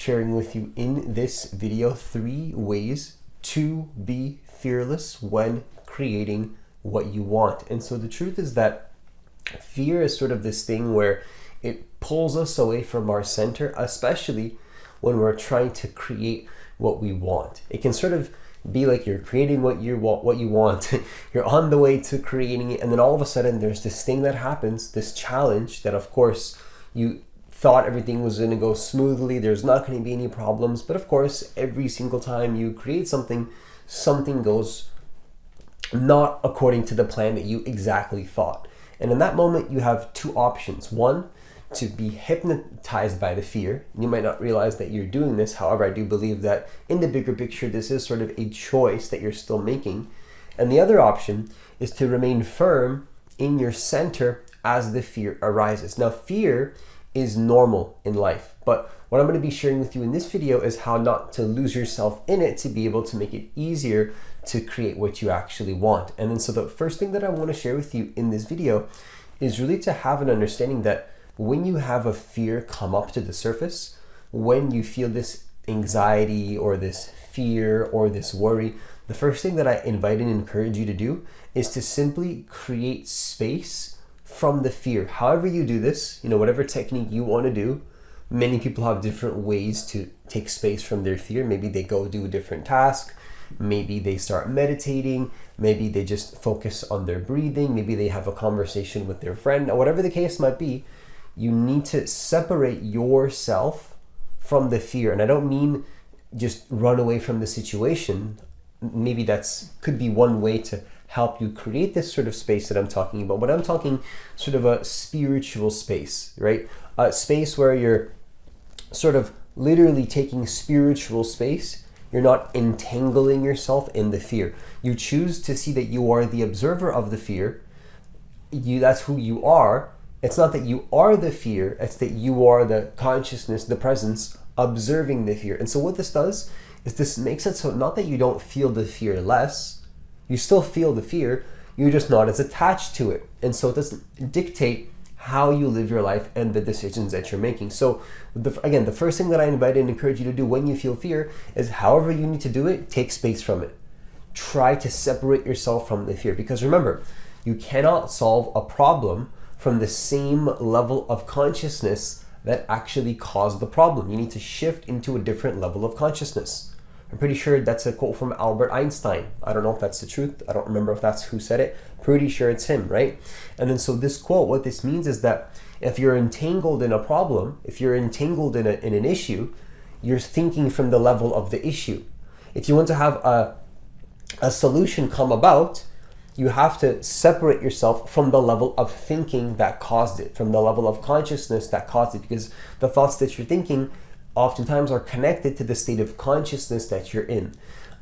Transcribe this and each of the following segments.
Sharing with you in this video 3 ways to be fearless when creating what you want. And so the truth is that fear is sort of this thing where it pulls us away from our center, especially when we're trying to create what we want. It can sort of be like you're creating what you want. You're on the way to creating it, and then all of a sudden there's this thing that happens, this challenge that of course you thought everything was going to go smoothly, there's not going to be any problems, but of course every single time you create something, something goes not according to the plan that you exactly thought. And in that moment you have two options. One, to be hypnotized by the fear. You might not realize that you're doing this. However, I do believe that in the bigger picture this is sort of a choice that you're still making. And the other option is to remain firm in your center as the fear arises. Now, fear is normal in life, but what I'm going to be sharing with you in this video is how not to lose yourself in it to be able to make it easier to create what you actually want. And then so the first thing that I want to share with you in this video is really to have an understanding that when you have a fear come up to the surface, when you feel this anxiety or this fear or this worry, the first thing that I invite and encourage you to do is to simply create space from the fear. However you do this, whatever technique you want to do, many people have different ways to take space from their fear. Maybe they go do a different task. Maybe they start meditating. Maybe they just focus on their breathing. Maybe they have a conversation with their friend. Now, whatever the case might be, you need to separate yourself from the fear. And I don't mean just run away from the situation. Maybe could be one way to help you create this sort of space that I'm talking about. But I'm talking sort of a spiritual space, right? A space where you're sort of literally taking spiritual space. You're not entangling yourself in the fear. You choose to see that you are the observer of the fear. That's who you are. It's not that you are the fear, it's that you are the consciousness, the presence observing the fear. And so what this does is this makes it so not that you don't feel the fear less, you still feel the fear, you're just not as attached to it. And so it doesn't dictate how you live your life and the decisions that you're making. So again, the first thing that I invite and encourage you to do when you feel fear is however you need to do it, take space from it. Try to separate yourself from the fear. Because remember, you cannot solve a problem from the same level of consciousness that actually caused the problem. You need to shift into a different level of consciousness. I'm pretty sure that's a quote from Albert Einstein. I don't know if that's the truth. I don't remember if that's who said it. Pretty sure it's him, right? And then so this quote, what this means is that if you're entangled in a problem, if you're entangled in an issue, you're thinking from the level of the issue. If you want to have a solution come about, you have to separate yourself from the level of thinking that caused it, from the level of consciousness that caused it, because the thoughts that you're thinking oftentimes are connected to the state of consciousness that you're in.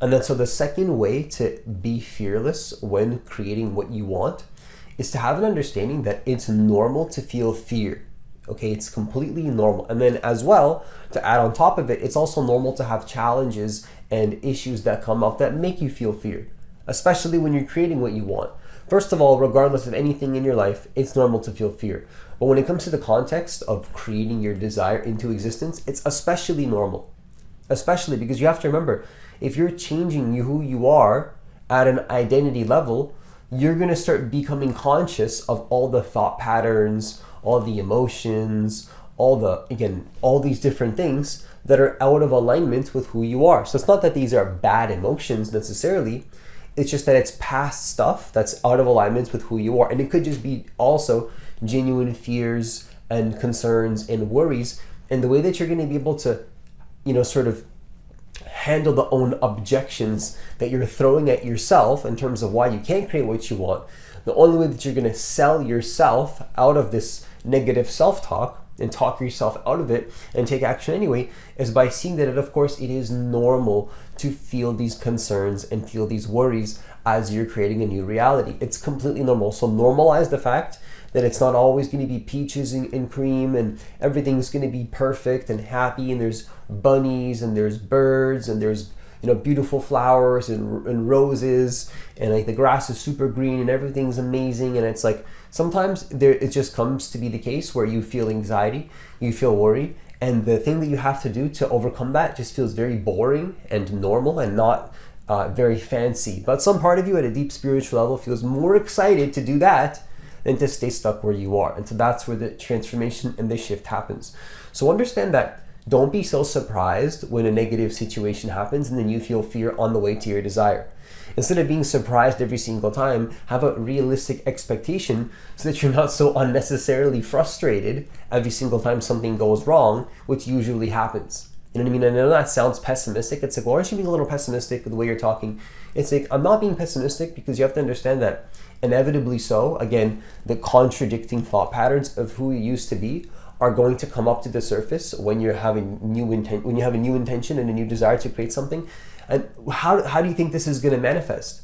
And then so the second way to be fearless when creating what you want is to have an understanding that it's normal to feel fear. Okay, it's completely normal. And then as well, to add on top of it, it's also normal to have challenges and issues that come up that make you feel fear, especially when you're creating what you want. First of all, regardless of anything in your life, it's normal to feel fear. But when it comes to the context of creating your desire into existence, it's especially normal. Especially because you have to remember, if you're changing who you are at an identity level, you're going to start becoming conscious of all the thought patterns, all the emotions, all these different things that are out of alignment with who you are. So it's not that these are bad emotions necessarily. It's just that it's past stuff that's out of alignment with who you are. And it could just be also genuine fears and concerns and worries. And the way that you're going to be able to, sort of handle the own objections that you're throwing at yourself in terms of why you can't create what you want, the only way that you're going to sell yourself out of this negative self-talk and talk yourself out of it and take action anyway is by seeing that of course it is normal to feel these concerns and feel these worries as you're creating a new reality. It's completely normal. So normalize the fact that it's not always going to be peaches and cream and everything's going to be perfect and happy and there's bunnies and there's birds and there's beautiful flowers and roses and like the grass is super green and everything's amazing. And it's like sometimes it just comes to be the case where you feel anxiety, you feel worry, And the thing that you have to do to overcome that just feels very boring and normal and not very fancy. But some part of you at a deep spiritual level feels more excited to do that than to stay stuck where you are. And so that's where the transformation and the shift happens. So understand that don't be so surprised when a negative situation happens and then you feel fear on the way to your desire. Instead of being surprised every single time, have a realistic expectation so that you're not so unnecessarily frustrated every single time something goes wrong, which usually happens. You know what I mean? I know that sounds pessimistic. It's like, well, aren't you being a little pessimistic with the way you're talking? It's like, I'm not being pessimistic because you have to understand that inevitably so, again, the contradicting thought patterns of who you used to be are going to come up to the surface when you're having when you have a new intention and a new desire to create something. And how do you think this is going to manifest?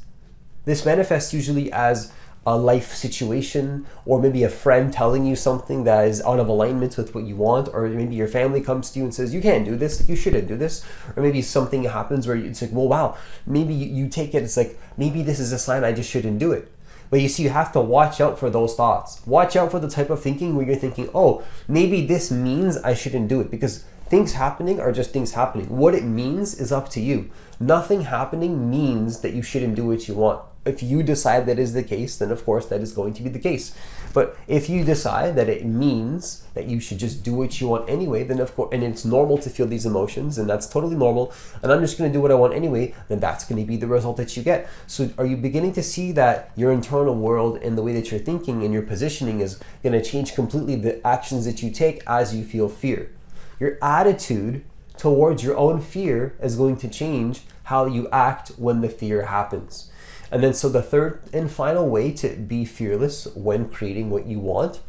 This manifests usually as a life situation, or maybe a friend telling you something that is out of alignment with what you want, or maybe your family comes to you and says, you can't do this, you shouldn't do this, or maybe something happens where it's like, well, wow, maybe you take it, it's like, maybe this is a sign I just shouldn't do it. But you see, you have to watch out for those thoughts. Watch out for the type of thinking where you're thinking, oh, maybe this means I shouldn't do it, because things happening are just things happening. What it means is up to you. Nothing happening means that you shouldn't do what you want. If you decide that is the case, then of course that is going to be the case. But if you decide that it means that you should just do what you want anyway, then of course, and it's normal to feel these emotions, and that's totally normal, and I'm just going to do what I want anyway, then that's going to be the result that you get. So are you beginning to see that your internal world and the way that you're thinking and your positioning is going to change completely the actions that you take as you feel fear? Your attitude towards your own fear is going to change how you act when the fear happens. And then so the third and final way to be fearless when creating what you want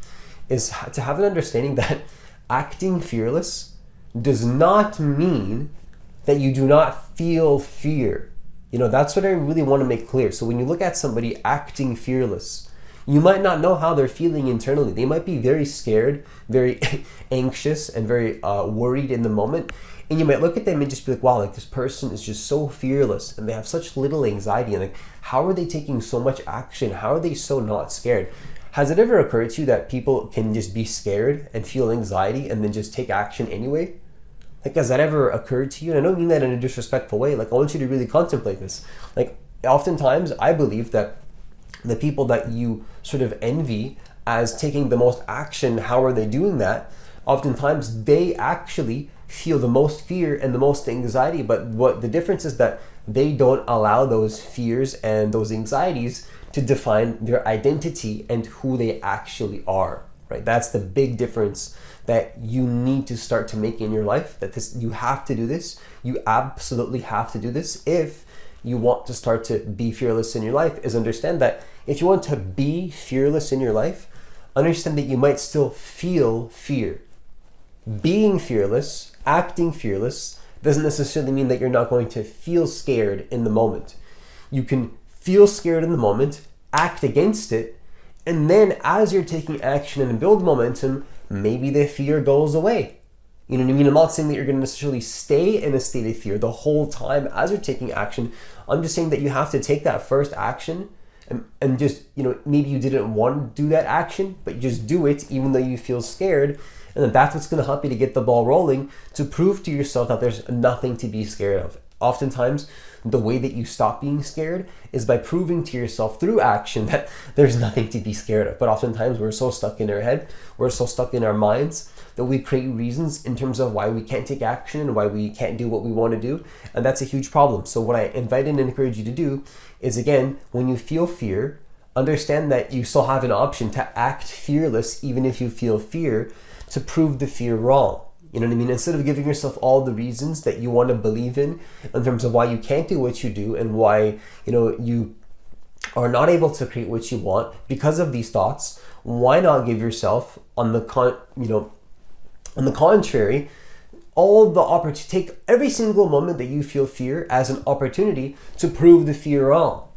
is to have an understanding that acting fearless does not mean that you do not feel fear. You know, that's what I really want to make clear. So when you look at somebody acting fearless, you might not know how they're feeling internally. They might be very scared, very anxious, and very worried in the moment. And you might look at them and just be like, wow, like this person is just so fearless and they have such little anxiety. And like, how are they taking so much action? How are they so not scared? Has it ever occurred to you that people can just be scared and feel anxiety and then just take action anyway? Like, has that ever occurred to you? And I don't mean that in a disrespectful way. Like, I want you to really contemplate this. Like, oftentimes I believe that the people that you sort of envy as taking the most action, how are they doing that? Oftentimes they actually feel the most fear and the most anxiety, but what the difference is that they don't allow those fears and those anxieties to define their identity and who they actually are, right? That's the big difference that you need to start to make in your life, that this, you have to do this. You absolutely have to do this if you want to start to be fearless in your life, is understand that if you want to be fearless in your life, understand that you might still feel fear. Being fearless, acting fearless, doesn't necessarily mean that you're not going to feel scared in the moment. You can feel scared in the moment, act against it, and then as you're taking action and build momentum, maybe the fear goes away. You know what I mean? I'm not saying that you're going to necessarily stay in a state of fear the whole time as you're taking action. I'm just saying that you have to take that first action and just, you know, maybe you didn't want to do that action, but you just do it even though you feel scared. And then that's what's going to help you to get the ball rolling, to prove to yourself that there's nothing to be scared of. Oftentimes, the way that you stop being scared is by proving to yourself through action that there's nothing to be scared of. But oftentimes we're so stuck in our head, we're so stuck in our minds that we create reasons in terms of why we can't take action and why we can't do what we want to do. And that's a huge problem. So what I invite and encourage you to do is, again, when you feel fear, understand that you still have an option to act fearless even if you feel fear, to prove the fear wrong. You know what I mean? Instead of giving yourself all the reasons that you want to believe in terms of why you can't do what you do and why, you know, you are not able to create what you want because of these thoughts, why not give yourself on the contrary, all the opportunity, take every single moment that you feel fear as an opportunity to prove the fear wrong.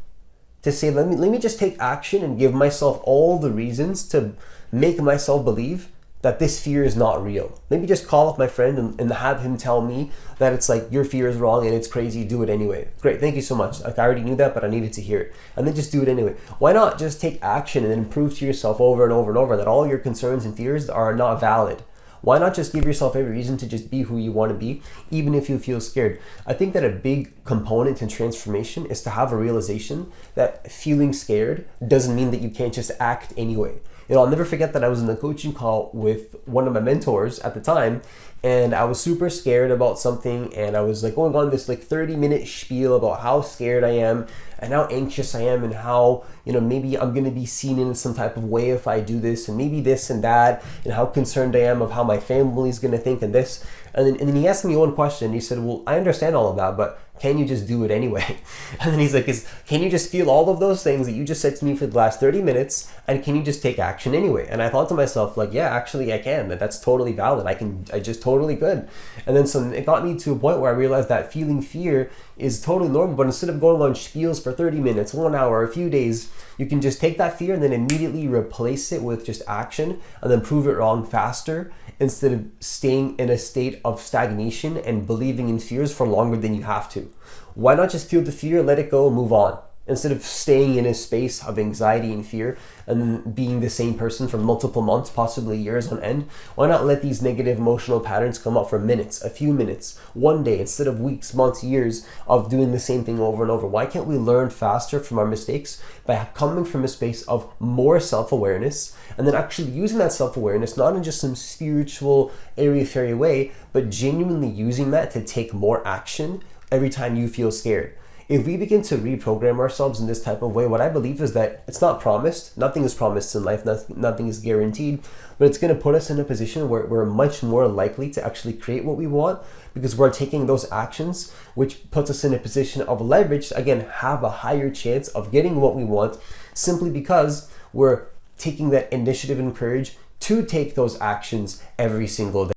To say, let me just take action and give myself all the reasons to make myself believe that this fear is not real. Maybe just call up my friend and have him tell me that it's like, your fear is wrong and it's crazy, do it anyway. Great, thank you so much. Like, I already knew that, but I needed to hear it. And then just do it anyway. Why not just take action and then prove to yourself over and over and over that all your concerns and fears are not valid? Why not just give yourself every reason to just be who you want to be, even if you feel scared? I think that a big component in transformation is to have a realization that feeling scared doesn't mean that you can't just act anyway. I'll never forget that I was in a coaching call with one of my mentors at the time, and I was super scared about something, and I was like going on this like 30-minute spiel about how scared I am and how anxious I am, and how, maybe I'm going to be seen in some type of way if I do this, and maybe this and that, and how concerned I am of how my family's going to think and this. And then he asked me one question. He said, well, I understand all of that, but can you just do it anyway? And then he's like, can you just feel all of those things that you just said to me for the last 30 minutes, and can you just take action anyway? And I thought to myself, like, yeah, actually I can. That's totally valid. I just totally could. And then so it got me to a point where I realized that feeling fear is totally normal, but instead of going on spiels for 30 minutes, 1 hour, a few days, you can just take that fear and then immediately replace it with just action, and then prove it wrong faster, instead of staying in a state of stagnation and believing in fears for longer than you have to. Why not just feel the fear, let it go, move on? Instead of staying in a space of anxiety and fear and being the same person for multiple months, possibly years on end, why not let these negative emotional patterns come up for minutes, a few minutes, one day, instead of weeks, months, years of doing the same thing over and over? Why can't we learn faster from our mistakes by coming from a space of more self-awareness, and then actually using that self-awareness not in just some spiritual, airy-fairy way, but genuinely using that to take more action every time you feel scared? If we begin to reprogram ourselves in this type of way, what I believe is that it's not promised. Nothing is promised in life. Nothing is guaranteed. But it's going to put us in a position where we're much more likely to actually create what we want, because we're taking those actions, which puts us in a position of leverage to, again, have a higher chance of getting what we want, simply because we're taking that initiative and courage to take those actions every single day.